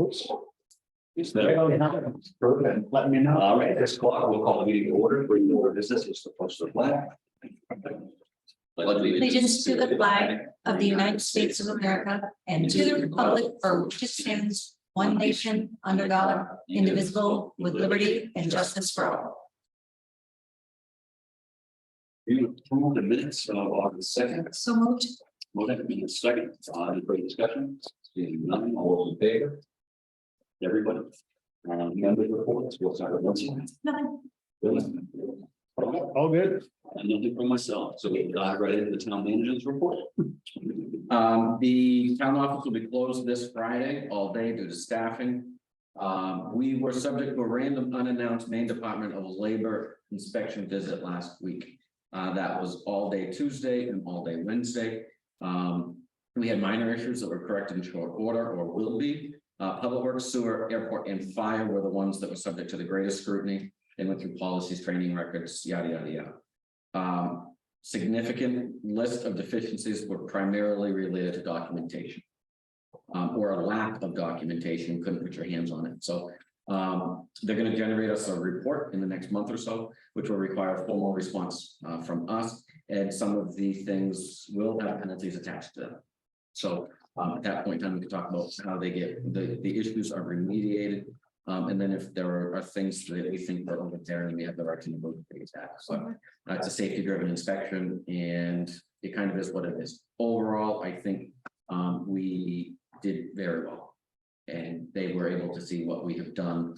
Oops. Perfect. Let me know. All right, this clock will call the meeting to order. Bring the order of business is to post the flag. Allegiance to the flag of the United States of America and to the republic for which it stands, one nation, under God, indivisible, with liberty and justice for all. You approve the minutes of August 2nd. So moved. Motion in a second. Any further discussion? Seeing none, all those in favor? Everybody. Member reports. We'll start with Nancy. Nothing. All good. And nothing for myself. So we dive right into the town manager's report. The town office will be closed this Friday all day due to staffing. We were subject to a random unannounced Maine Department of Labor inspection visit last week. That was all day Tuesday and all day Wednesday. We had minor issues that were corrected in short order or will be. Public Works, Sewer, Airport, and Fire were the ones that were subject to the greatest scrutiny. They went through policies, training records, yada, yada, yada. Significant list of deficiencies were primarily related to documentation. Or a lack of documentation, couldn't put your hands on it. So they're going to generate us a report in the next month or so, which will require a formal response from us. And some of the things will have penalties attached to them. So at that point in time, we can talk about how they get the issues are remediated. And then if there are things that we think are over there, and we have the right to negotiate that. So it's a safety driven inspection, and it kind of is what it is. Overall, I think we did very well, and they were able to see what we have done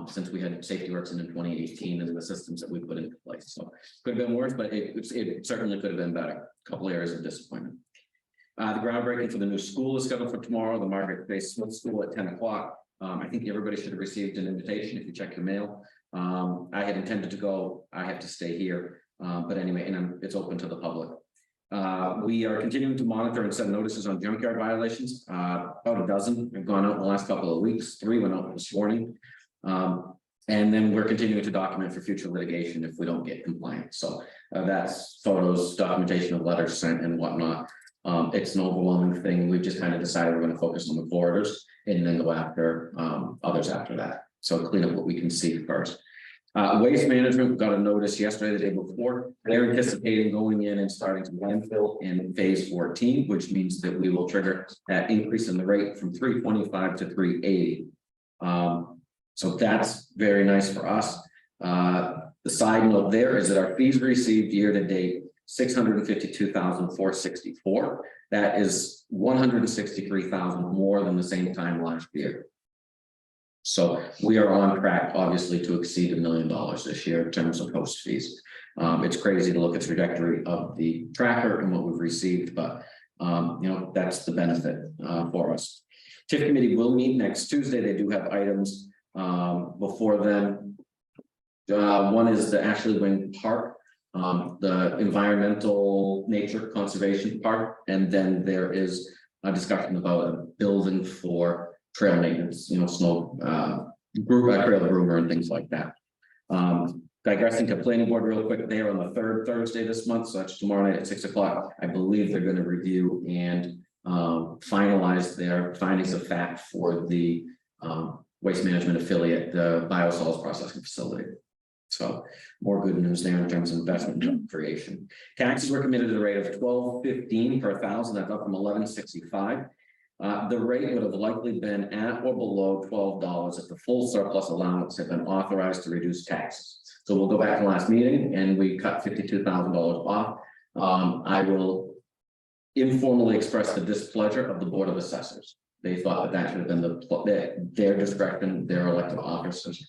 since we had Safety Works in 2018 and the systems that we put into place. So could have been worse, but it certainly could have been better. A couple areas of disappointment. The groundbreaking for the new school is scheduled for tomorrow, the Margaret Bay Smith School at 10 o'clock. I think everybody should have received an invitation if you check your mail. I had intended to go. I have to stay here. But anyway, and it's open to the public. We are continuing to monitor and send notices on junkyard violations. About a dozen have gone out in the last couple of weeks. 3 went out this morning. And then we're continuing to document for future litigation if we don't get compliant. So that's photos, documentation of letters sent and whatnot. It's an overwhelming thing. We've just kind of decided we're going to focus on the corridors and then go after others after that. So clean up what we can see first. Waste management got a notice yesterday, the day before. They're anticipating going in and starting to landfill in phase 14, which means that we will trigger that increase in the rate from 325 to 380. So that's very nice for us. The side note there is that our fees received year to date, $652,464. That is $163,000 more than the same time last year. So we are on track, obviously, to exceed $1 million this year in terms of host fees. It's crazy to look at the trajectory of the tracker and what we've received, but you know, that's the benefit for us. TIF committee will meet next Tuesday. They do have items before them. One is the Ashley Wing Park, the environmental nature conservation park, and then there is a discussion about a building for trail maintenance, you know, snow trail groomer and things like that. Digressing to planning board real quick, they are on the 3rd Thursday this month, so that's tomorrow night at 6 o'clock. I believe they're going to review and finalize their findings of fact for the waste management affiliate, the biosolids processing facility. So more good news there in terms of investment and job creation. Taxes were committed at a rate of $12.15 per thousand. That's up from $11.65. The rate would have likely been at or below $12 if the full surplus allowance had been authorized to reduce taxes. So we'll go back to last meeting and we cut $52,000 off. I will informally express the displeasure of the Board of Assessors. They thought that should have been their discretion, their elected officers.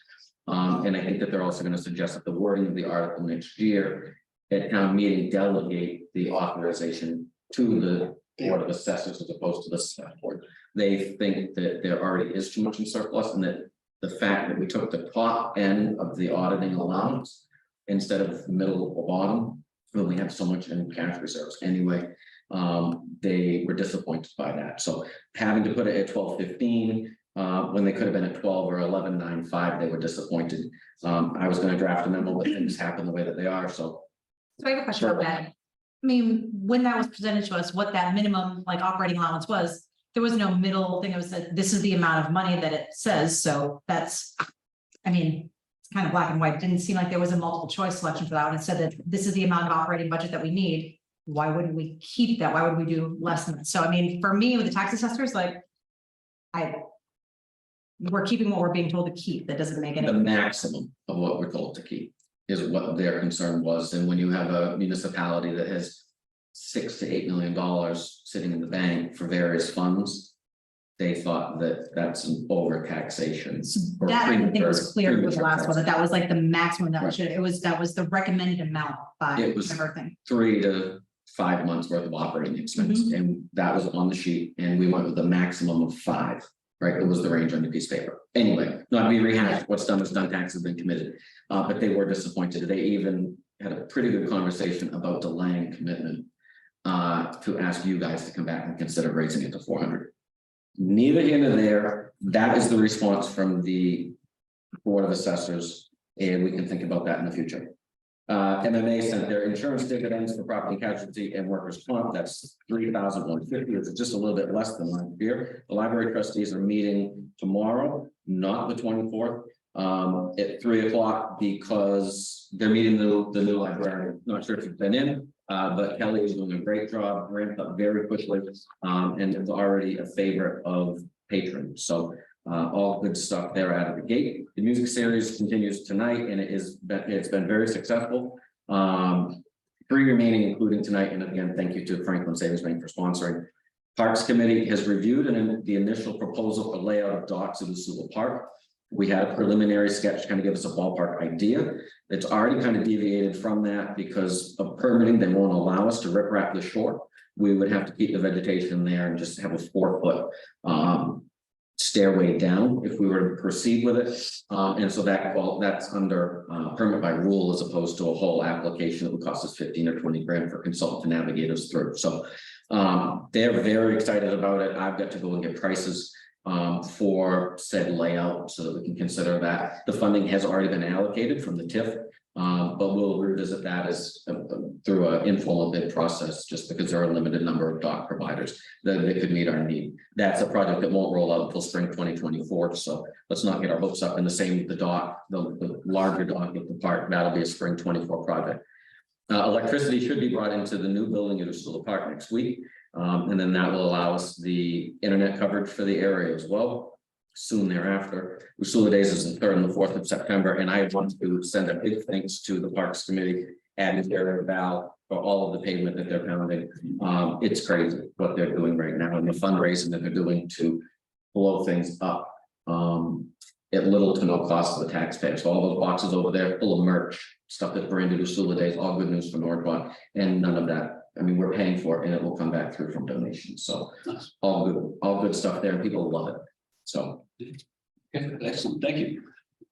And I think that they're also going to suggest that the wording of the article next year at town meeting delegate the authorization to the Board of Assessors as opposed to the select board. They think that there already is too much in surplus, and that the fact that we took the top end of the auditing allowance instead of the middle or bottom, when we have so much in cash reserves anyway, they were disappointed by that. So having to put it at 12.15 when they could have been at 12 or 11.95, they were disappointed. I was going to draft a memo, but things happen the way that they are. So I have a question about that. I mean, when that was presented to us, what that minimum like operating allowance was, there was no middle thing. It was that this is the amount of money that it says, so that's, I mean, it's kind of black and white. It didn't seem like there was a multiple choice selection for that one. It said that this is the amount of operating budget that we need. Why wouldn't we keep that? Why would we do less than that? So I mean, for me, with the tax assessors, like, we're keeping what we're being told to keep. That doesn't make any. The maximum of what we're told to keep is what their concern was, and when you have a municipality that has $6 to $8 million sitting in the bank for various funds, they thought that that's an over taxation. That I think was clear with the last one, that was like the maximum that Right. should, that was the recommended amount by It was everything. 3 to 5 months worth of operating expense, Mm-hmm. and that was on the sheet, and we went with a maximum of 5. Right, it was the range on the piece of paper. Anyway, not to be rehashed, what's done is done, tax has been committed. But they were disappointed. They even had a pretty good conversation about delaying commitment. To ask you guys to come back and consider raising it to 400. Neither here nor there. That is the response from the Board of Assessors, and we can think about that in the future. MMA sent their insurance dividends for property casualty and workers' comp. That's $3,150. It's just a little bit less than last year. The library trustees are meeting tomorrow, not the 24th, at 3 o'clock, because they're meeting the new librarian. Not sure if you've been in, but Kelly is doing a great job, ramped up very quickly, and is already a favorite of patrons. So all good stuff there out of the gate. The music series continues tonight, and it's been very successful. 3 remaining, including tonight. And again, thank you to Franklin Savings Bank for sponsoring. Parks Committee has reviewed the initial proposal for layout of docks in the Sewell Park. We had a preliminary sketch to kind of give us a ballpark idea. It's already kind of deviated from that because of permitting. They won't allow us to riprap the shore. We would have to keep the vegetation there and just have a 4-foot stairway down if we were to proceed with it. And so that's under permit by rule, as opposed to a whole application that would cost us 15 or 20 grand for consultant to navigate us through. So they're very excited about it. I've got to go and get prices for said layout so that we can consider that. The funding has already been allocated from the TIF, but we'll revisit that as through an informal bid process, just because there are a limited number of dock providers that could meet our need. That's a project that won't roll out until spring 2024. So let's not get our hopes up. And the same with the dock, the larger dock at the park, that'll be a spring 24 project. Electricity should be brought into the new building at Ursula Park next week. And then that will allow us the internet coverage for the area as well. Soon thereafter, Ursula Days is the 3rd and the 4th of September, and I want to send a big thanks to the Parks Committee and their Val for all of the pavement that they're pounding. It's crazy what they're doing right now, and the fundraising that they're doing to blow things up at little to no cost to the taxpayers. So all those boxes over there full of merch, stuff that's branded Ursula Days, all good news for Norridgewock, and none of that. I mean, we're paying for it, and it will come back through from donations. So all good stuff there, and people love it. So. Okay, excellent, thank you.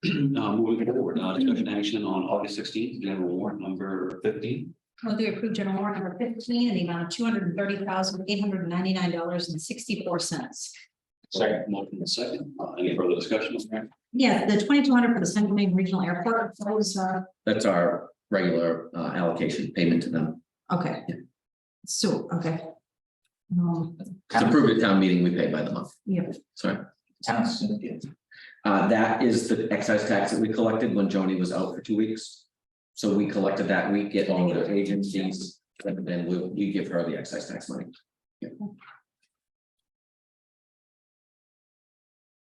Moving forward, discussion action on August 16th, general warrant number 15. Well, they approved general warrant number 15 in the amount of $230,899.64. Second, motion and second. Any further discussion? Yeah, the 2,200 for the Central Maine Regional Airport. That was That's our regular allocation payment to them. okay. So okay. It's approved at town meeting, we pay by the month. Yeah. Sorry. That is the excise tax that we collected when Joni was out for 2 weeks. So we collected that week, get all the agencies, and then we give her the excise tax money. Yeah.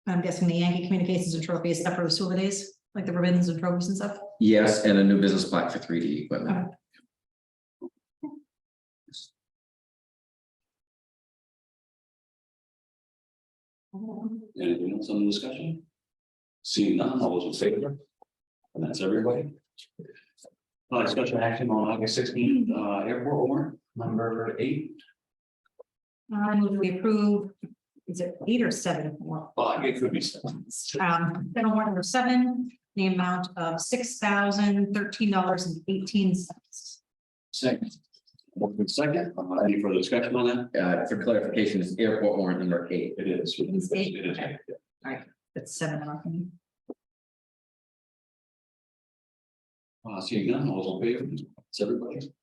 I'm guessing the Yankee Communications and Trophies stuff for the Silver Days, like the ribbons and trophies and stuff. Yes, and a new business plaque for 3D equipment. Anything else on the discussion? Seeing none, all those in favor? And that's everybody. Discussion action on August 16th, airport warrant number 8. I move we approve. Is it 8 or 7? It could be 7. General warrant number 7, the amount of $6,013.18. Second. Second, any further discussion on that? For clarification, it's airport warrant number 8. It is. It's 8? It is. Okay. All right, that's 7. Seeing none, all those in favor? It's everybody.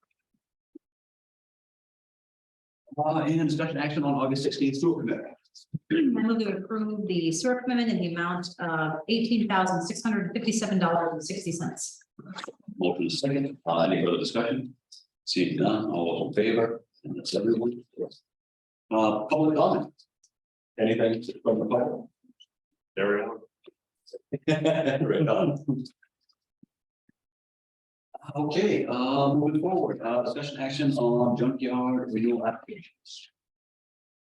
And discussion action on August 16th, school committee. I move to approve the sewer commitment in the amount of $18,657.60. Motion is second, any further discussion? Seeing none, all those in favor, and that's everyone. Public comment. Anything from the public? There we are. Right on. Okay, moving forward, discussion action on junkyard renewal applications.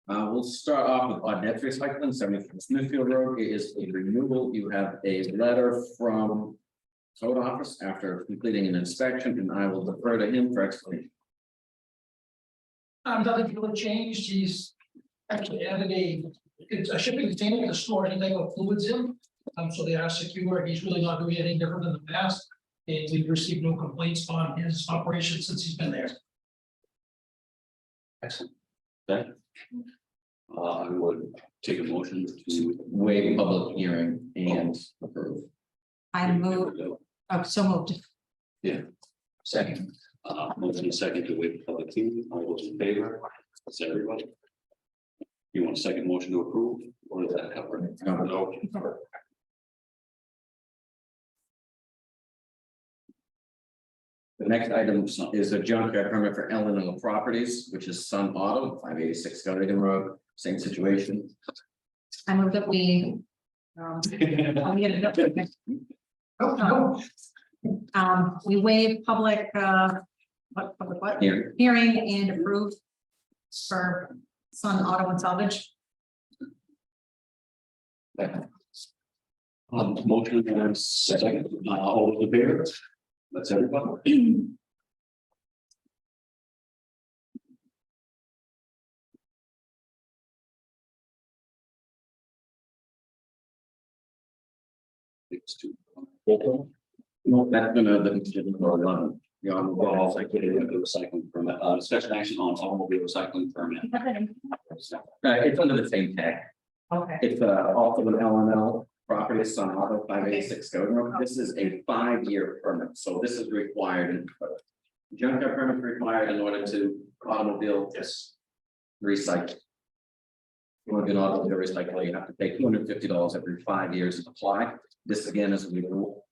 We'll start off with Odette Recycling, 74 Smithfield Road. It is a renewal. You have a letter from code office after completing an inspection, and I will defer to him for explanation. Nothing really changed. He's actually added a shipping container to store any type of fluids in. So they are secure. He's really not doing anything different than the past. And we've received no complaints on his operation since he's been there. Excellent. Okay. I would take a motion to Waive public hearing and approve. I move, oh, so moved. Second. Motion is second to waive the public hearing. All those in favor? That's everybody. You want a second motion to approve, or is that covered? No. The next item is a junkyard permit for L&L Properties, which is Sun Auto, 586 Scottigan Road, same situation. I move that we. I'll get it up. No, We waive public, what? Here, Hearing and approve for Sun Auto and Salvage. Motion and second, all those in favor? That's everybody. It's two. no, that's gonna, the, Well, I could have the recycling permit, discussion action on automobile recycling permit. it's under the same tag. Okay. It's also an L&L property, Sun Auto, 586 Scottigan Road. This is a 5-year permit, so this is required. Junkyard permit required in order to automobile recycle. You want to be an automobile recycler, you have to pay $250 every 5 years to apply. This again is a renewal.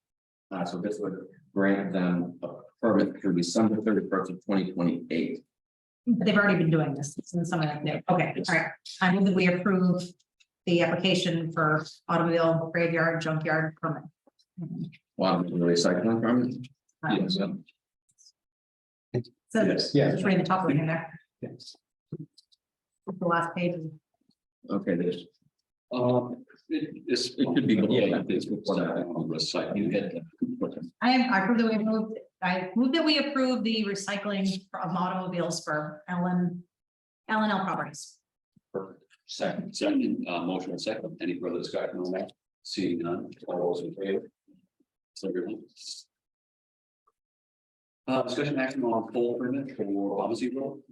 So this would grant them a permit through December 31st of 2028. They've already been doing this since some of that new. Okay, all right. I move that we approve the application for automobile graveyard junkyard permit. Automobile recycling permit. Yes. So Yes. just read the top one in there, Yes. the last page. Okay, there's It could be, yeah, it's recycling. You had. I approve that we moved, I move that we approve the recycling of automobiles for L&L Properties. Perfect. Second, motion and second. Any further discussion on that? Seeing none, all those in favor? So everyone. Discussion action on full permit for Pharmacy Road.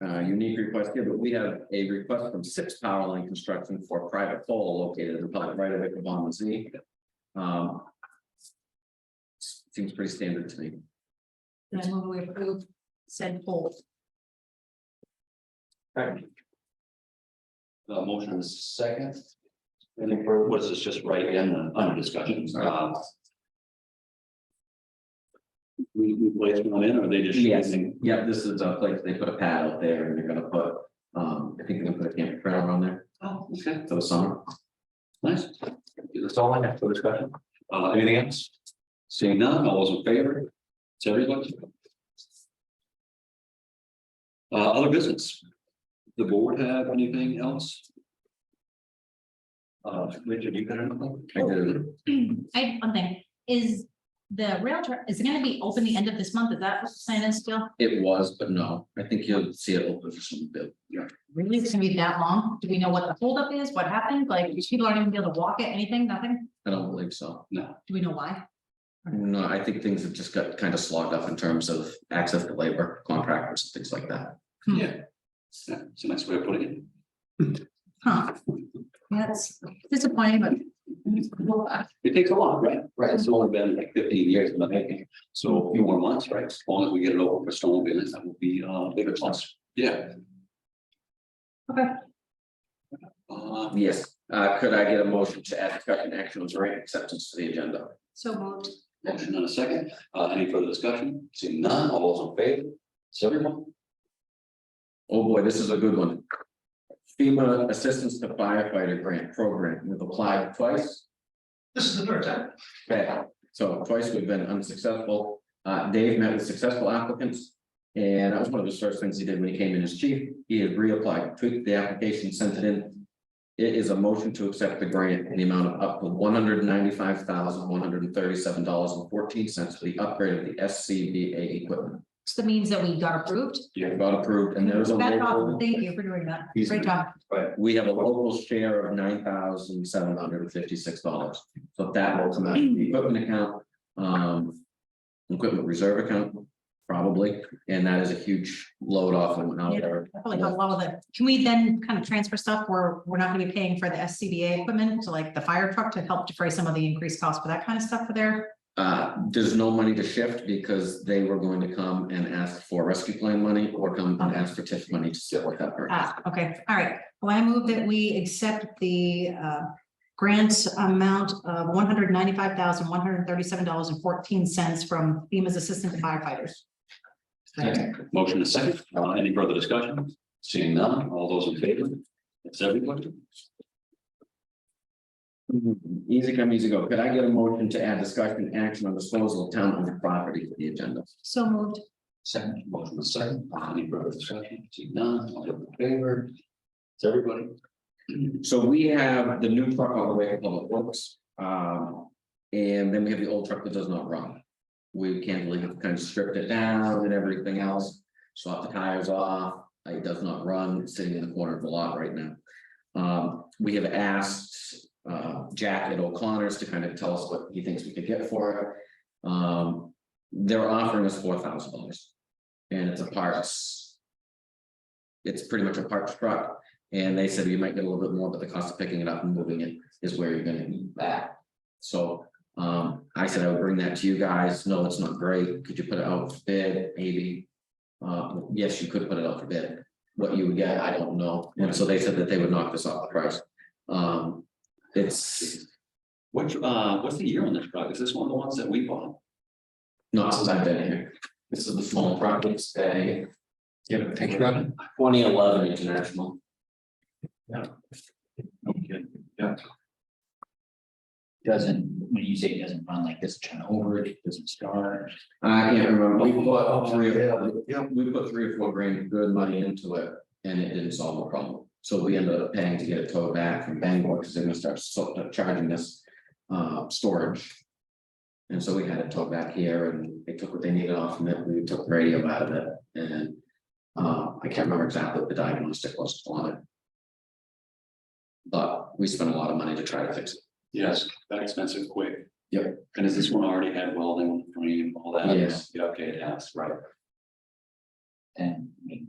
unique request here, but we have a request from 6 Power Line Construction for a private pole located in the public right of way for Bond Z. Seems pretty standard to me. And I move we approve said poll. Motion is second. Any further, what is this, just right in under discussions? We place one in, or they just? Yes, yeah, this is a place they put a pad out there and they're gonna put, I think they're gonna put a camper trailer on there Oh, okay, for the summer. nice. That's all I have for discussion. Anything else? Seeing none, all those in favor? It's everybody. Other business. The board have anything else? Richard, you got anything? I did. I have one thing, is the rail trail, is it gonna be open the end of this month? Is that what the plan is still? It was, but no, I think you'll see it open for some bit. Yeah. Really, it's gonna be that long? Do we know what the holdup is? What happened? Like, these people aren't even able to walk it, anything, nothing? I don't believe so. No. Do we know why? No, I think things have just got kind of slogged up in terms of access to labor, contractors, and things like that. Yeah. Yeah, it's a nice way of putting it. Huh? Yeah, it's disappointing, but. It takes a lot, right? Right, it's only been like 15 years in the making, so a few more months, right? As long as we get it over for snowmobiling, that will be bigger plus. Yeah. Okay. Yes, could I get a motion to add discussion action on grant acceptance to the agenda? So moved. Motion and a second. Any further discussion? Seeing none, all those in favor? It's everyone. Oh boy, this is a good one. FEMA Assistance to Firefighter Grant Program, we've applied twice. This is the third time. Okay, so twice we've been unsuccessful. Dave met with successful applicants. And that was one of the first things he did when he came in as chief. He had reapplied, tweaked the application, sent it in. It is a motion to accept the grant in the amount of up to $195,137.14 for the upgrade of the SCBA equipment. So that means that we got approved. You got approved and there's a That's awesome. local, Thank you for doing that. He's- Great job. we have a local share of $9,756. So that will come out of the equipment account, equipment reserve account, probably, and that is a huge load off and out there. I probably got a lot of that. Can we then kind of transfer stuff where we're not gonna be paying for the SCBA equipment to like the fire truck to help defray some of the increased costs for that kind of stuff for there? There's no money to shift because they were going to come and ask for rescue plan money or come and ask for TIF money to support that purchase. Okay, all right. Well, I move that we accept the grant amount of $195,137.14 from FEMA's Assistant to Firefighters. Motion is second. Any further discussion? Seeing none, all those in favor? It's everybody. Easy come, easy go. Could I get a motion to add discussion action on disposal of town-owned property to the agenda? So moved. Second, motion is second. Any further discussion? Seeing none, all those in favor? It's everybody. So we have the new truck on the way to Public Works. And then we have the old truck that does not run. We can't believe it, kind of stripped it down and everything else, swapped the tires off. It does not run, it's sitting in the corner of the lot right now. We have asked Jack at O'Connor's to kind of tell us what he thinks we could get for it. They're offering us $4,000 and it's a parts. It's pretty much a parts truck. And they said you might get a little bit more, but the cost of picking it up and moving it is where you're gonna need that. So I said I would bring that to you guys. No, it's not great. Could you put it out for bid? Maybe. Yes, you could put it out for bid. What you would get, I don't know. And so they said that they would knock this off the price. It's What's the year on this truck? Is this one of the ones that we bought? not since I've been here. This is the small projects day. You have a picture of it? 2011 international. Okay. Yeah. Doesn't, when you say it doesn't run like this, turn over, it doesn't start. I can't remember. We put three Yeah. we put $3 or $4 grand good money into it and it didn't solve the problem. So we ended up paying to get it towed back from Bangor because they're gonna start charging us storage. And so we had it towed back here and they took what they needed off from it. We took the radio out of it and I can't remember exactly what the diagnostic was on it. But we spent a lot of money to try to fix it. Yes, that expensive quick. Yep. And is this one already had welding, frame, all that? Yes. Yeah, okay, it has, right. And I mean,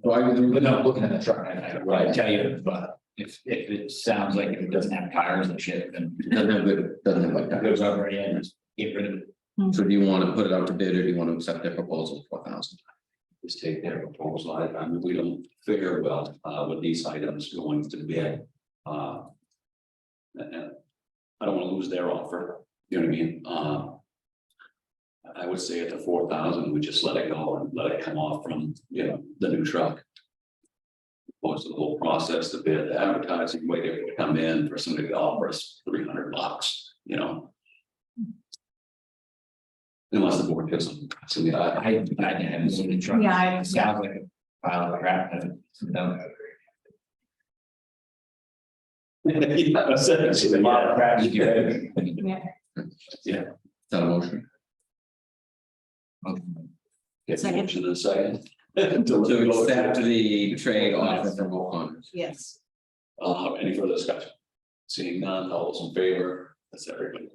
So I would, without looking at the truck, I tell you, but if it sounds like it doesn't have tires and shit, then doesn't have good, doesn't have like it that. goes already and just get rid of it. So do you want to put it out to bid or do you want to accept their proposal for 4,000? Just take their proposal. I mean, we don't figure well, with these items going to bid. And I don't want to lose their offer, you know what I mean? I would say at the 4,000, we just let it go and let it come off from, you know, the new truck. Most of the whole process, the bid, the advertising, waiting to come in for somebody to offer us $300, you know. Unless the board gives them, so yeah, I haven't seen the truck. Yeah, It sounds like a pile of crap. And no. yeah, essentially, A lot of crap you get. Yeah. Is that a motion? Get Second. motion in a second. To accept the trade offer from O'Connor's. Yes. Any further discussion? Seeing none, all those in favor, that's everybody.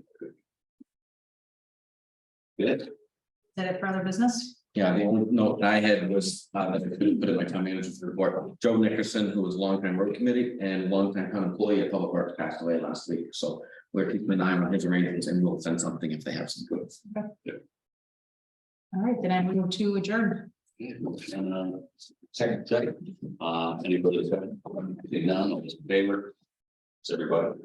Good. Is that it for other business? Yeah, the only note I had was that I couldn't put in my town manager's report. Joe Nickerson, who was a longtime road committee and longtime town employee at Public Works, passed away last week. So we're keeping an eye on his arrangements and we'll send something if they have some goods. All right, then I move to adjourn. Second, any further discussion? Seeing none, all those in favor? Is everybody?